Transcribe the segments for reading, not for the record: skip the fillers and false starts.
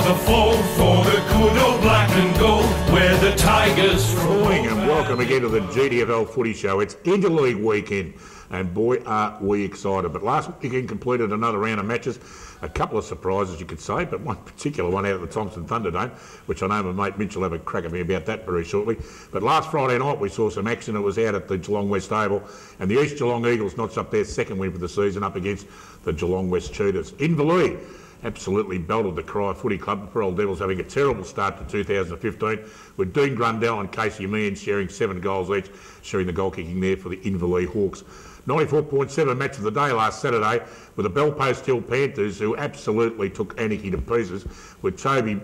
fold for the good old black and gold, where the Tigers Good morning and welcome again to the GDFL Footy Show. It's interleague weekend and boy are we excited. But last weekend completed another round of matches. A couple of surprises you could say, but one particular one out at the Thompson Thunderdome, which I know my mate Mitch will have a crack at me about that very shortly. But last Friday night we saw some action. It was out at the Geelong West Oval, and the East Geelong Eagles notched up their second win for the season up against the Geelong West Cheetahs. Inverleigh absolutely belted the Cry Footy Club. The Pearl Devils having a terrible start to 2015, with Dean Grundell and Casey Meehan sharing 7 goals each, sharing the goal kicking there for the Inverleigh Hawks. 94.7 match of the day last Saturday with the Belpost Hill Panthers, who absolutely took Anarchy to pieces, with Tobin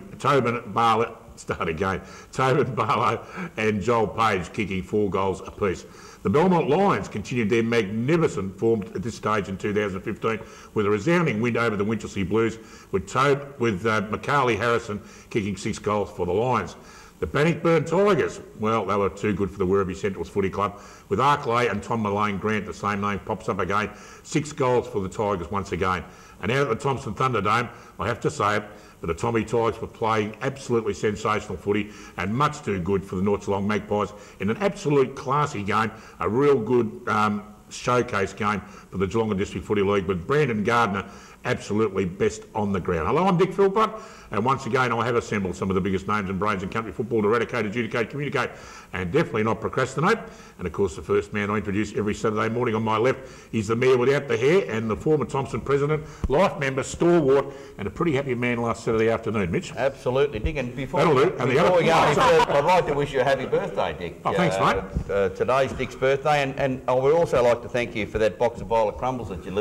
Barlow and Joel Page kicking 4 goals apiece. The Belmont Lions continued their magnificent form at this stage in 2015 with a resounding win over the Winchelsea Blues, with Macaulay Harrison kicking 6 goals for the Lions. The Bannockburn Tigers, well, they were too good for the Werribee Centrals Footy Club, with Arklay and Tom Mullane Grant, the same name, pops up again. 6 goals for the Tigers once again. And out at the Thompson Thunderdome, I have to say it, but the Tommy Tigers were playing absolutely sensational footy and much too good for the North Geelong Magpies in an absolute classy game, a real good showcase game for the Geelong District Footy League, with Brandon Gardner absolutely best on the ground. Hello, I'm Dick Philpott, and once again I have assembled some of the biggest names and brains in country football to eradicate, adjudicate, communicate and definitely not procrastinate. And of course the first man I introduce every Saturday morning on my left is the mayor without the hair and the former Thompson president, life member, stalwart, and a pretty happy man last Saturday afternoon, Mitch. Absolutely, Dick. And before we go, I'd like to wish you a happy birthday, Dick. Oh, thanks, mate. Today's Dick's birthday, and I would also like to thank you for that box of Violet crumbles that you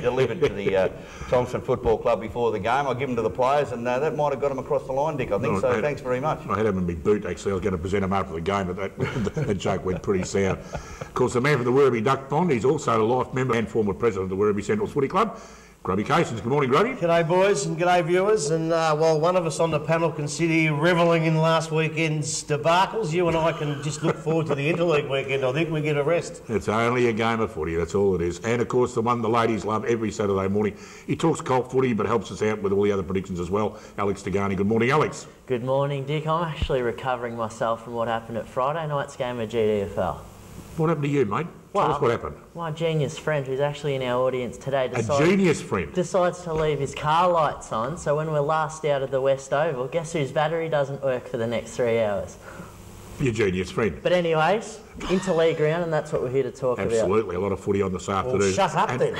delivered to the Thompson Football Club before the game. I give them to the players, and that might have got them across the line, Dick. I think so. Thanks very much. I had them in my boot, actually. I was going to present them after the game, but that joke went pretty sour. Of course, the man from the Werribee Duck Pond, he's also a life member and former president of the Werribee Centrals Footy Club, Grubby Casons. Good morning, Grubby. G'day, boys, and g'day, viewers. And while one of us on the panel can sit here revelling in last weekend's debacles, you and I can just look forward to the interleague weekend. I think we get a rest. It's only a game of footy, that's all it is. And of course, the one the ladies love every Saturday morning. He talks cold footy, but helps us out with all the other predictions as well. Alex Degani. Good morning, Alex. Good morning, Dick. I'm actually recovering myself from what happened at Friday night's game of GDFL. What happened to you, mate? Tell us what happened. My genius friend, who's actually in our audience today, decides to leave his car lights on, so when we're last out of the West Oval, guess whose battery doesn't work for the next 3 hours? Your genius friend. But anyways, interleague round, and that's what we're here to talk about. Absolutely, a lot of footy on this afternoon. Well, shut up then.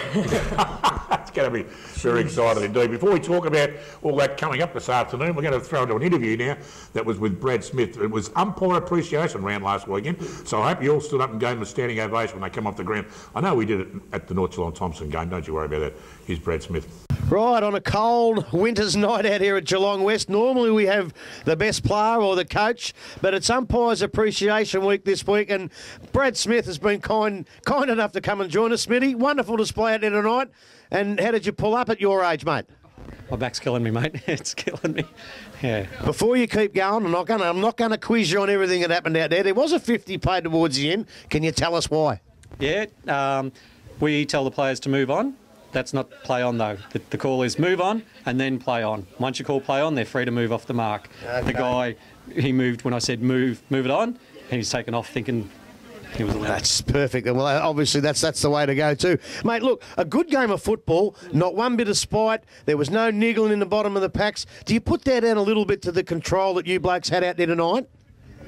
It's going to be very exciting indeed. Before we talk about all that coming up this afternoon, we're going to throw into an interview now that was with Brad Smith. It was umpire appreciation round last weekend, so I hope you all stood up and gave him a standing ovation when they come off the ground. I know we did it at the North Geelong Thompson game, don't you worry about that. Here's Brad Smith. Right, on a cold winter's night out here at Geelong West, normally we have the best player or the coach, but it's Umpires Appreciation Week this week, and Brad Smith has been kind enough to come and join us, Smitty. Wonderful display out there tonight. And how did you pull up at your age, mate? My back's killing me, mate. It's killing me. Yeah. Before you keep going, I'm not going to quiz you on everything that happened out there. There was a 50 paid towards the end. Can you tell us why? Yeah, we tell the players to move on. That's not play on, though. The call is move on and then play on. Once you call play on, they're free to move off the mark. Okay. The guy, he moved when I said move it on, and he's taken off thinking he was allowed. That's perfect. Well, obviously that's the way to go too. Mate, look, a good game of football, not one bit of spite. There was no niggling in the bottom of the packs. Do you put that down a little bit to the control that you blokes had out there tonight?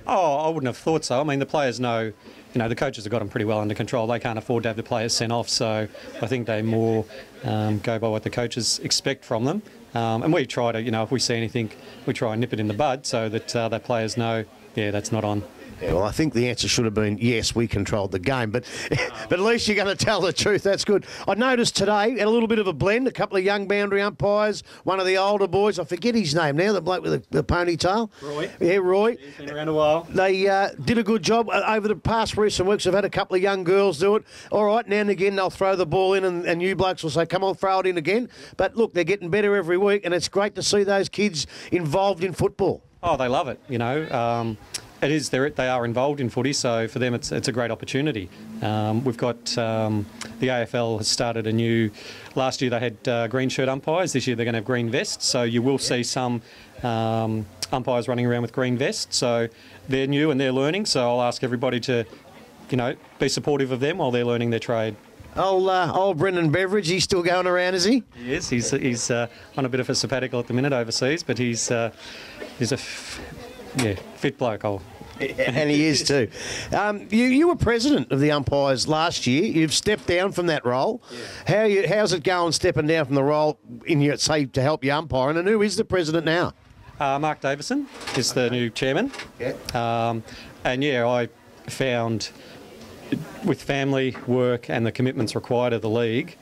Oh, I wouldn't have thought so. I mean, the players know, the coaches have got them pretty well under control. They can't afford to have the players sent off, so I think they more go by what the coaches expect from them. And we try to, if we see anything, we try and nip it in the bud so that the players know, yeah, that's not on. Yeah, well, I think the answer should have been yes, we controlled the game, but at least you're going to tell the truth. That's good. I noticed today had a little bit of a blend, a couple of young boundary umpires, one of the older boys, I forget his name now, the bloke with the ponytail. Roy. Yeah, Roy. He's been around a while. They did a good job. Over the past recent weeks, I've had a couple of young girls do it. All right, now and again they'll throw the ball in and you blokes will say, come on, throw it in again. But look, they're getting better every week and it's great to see those kids involved in football. Oh, they love it, It is. They are involved in footy, so for them it's a great opportunity. We've got the AFL has started a new. Last year they had green shirt umpires. This year they're going to have green vests. So you will see some umpires running around with green vests. So they're new and they're learning. So I'll ask everybody to, be supportive of them while they're learning their trade. Old Brendan Beveridge, he's still going around, is he? He is. He's on a bit of a sabbatical at the minute overseas, but he's a fit bloke. And he is too. You were president of the umpires last year. You've stepped down from that role. Yeah. How's it going stepping down from the role to help you umpire? And who is the president now? Mark Davison is the new chairman. Yeah. I found with family, work and the commitments required of the league,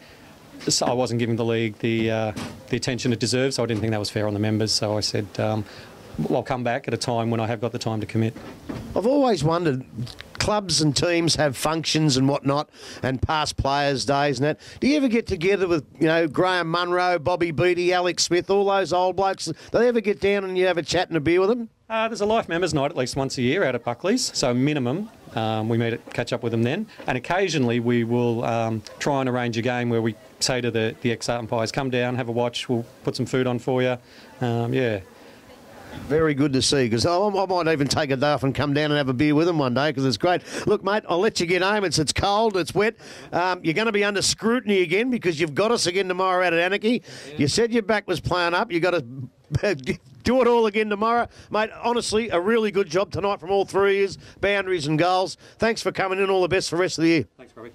so I wasn't giving the league the attention it deserves, so I didn't think that was fair on the members. So I said, I'll come back at a time when I have got the time to commit. I've always wondered, clubs and teams have functions and whatnot, and past players' days and that. Do you ever get together with, Graham Munro, Bobby Beattie, Alex Smith, all those old blokes? Do they ever get down and you have a chat and a beer with them? There's a life members night at least once a year out at Buckley's, so minimum. We meet catch up with them then, and occasionally we will try and arrange a game where we say to the ex-umpires, come down, have a watch, we'll put some food on for you. Very good to see, because I might even take a day off and come down and have a beer with them one day, because it's great. Look, mate, I'll let you get home. It's cold, it's wet. You're going to be under scrutiny again because you've got us again tomorrow out at Anarchy. You said your back was playing up. You've got to do it all again tomorrow. Mate, honestly, a really good job tonight from all three of you, boundaries and goals. Thanks for coming in. All the best for the rest of the year. Thanks, Robbie.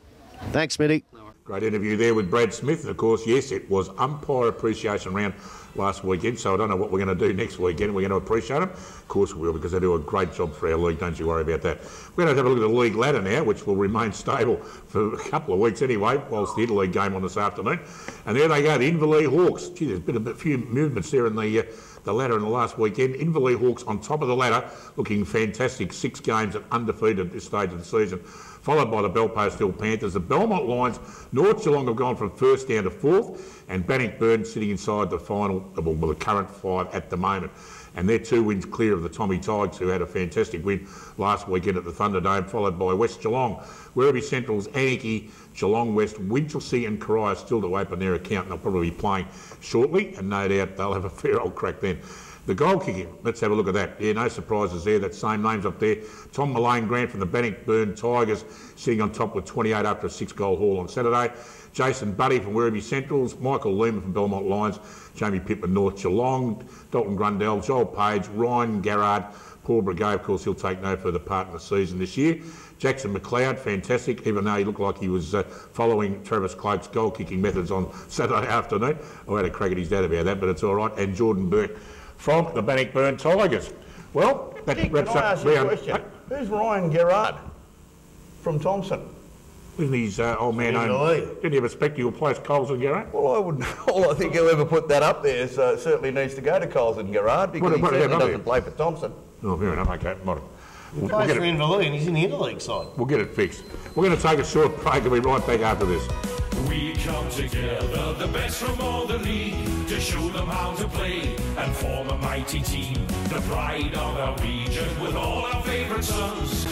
Thanks, Smitty. Great interview there with Brad Smith. And of course, yes, it was umpire appreciation round last weekend, so I don't know what we're going to do next weekend. We're going to appreciate them. Of course we will, because they do a great job for our league. Don't you worry about that. We're going to have a look at the league ladder now, which will remain stable for a couple of weeks anyway, whilst the interleague game on this afternoon. And there they go, the Inverleigh Hawks. Gee, there's been a few movements there in the ladder in the last weekend. Inverleigh Hawks on top of the ladder, looking fantastic. 6 games and undefeated at this stage of the season, followed by the Belpost Hill Panthers. The Belmont Lions, North Geelong have gone from first down to fourth, and Bannockburn sitting inside the final, well, the current 5 at the moment. And they're 2 wins clear of the Tommy Tigers, who had a fantastic win last weekend at the Thunderdome, followed by West Geelong. Werribee Central's Anarchy, Geelong West, Winchelsea and Coria still to open their account, and they'll probably be playing shortly, and no doubt they'll have a fair old crack then. The goal kicking, let's have a look at that. Yeah, no surprises there. That same names up there. Tom Mullane Grant from the Bannockburn Tigers sitting on top with 28 after a 6-goal haul on Saturday. Jason Buddy from Werribee Centrals, Michael Lehman from Belmont Lions, Jamie Pittman North Geelong, Dalton Grundell, Joel Page, Ryan Garrard, Paul Brigade. Of course, he'll take no further part in the season this year. Jackson McLeod, fantastic, even though he looked like he was following Travis Cloke's goal-kicking methods on Saturday afternoon. I had a crack at his dad about that, but it's all right. And Jordan Burke from the Bannockburn Tigers. Well, that wraps up. Can I ask you a question? Who's Ryan Garrard from Thompson? Isn't his old man owned? Didn't he have a spectacle place, Coles and Garrard? Well, I think whoever put that up there certainly needs to go to Coles and Garrard, because he certainly doesn't play for Thompson. Oh, fair enough. Okay, He plays for Inverleigh and he's in the interleague side. We'll get it fixed. We're going to take a short break and we'll be right back after this. We come together, the best from all the league, to show them how to play and form a mighty team. The pride of our region with all our favourite sons.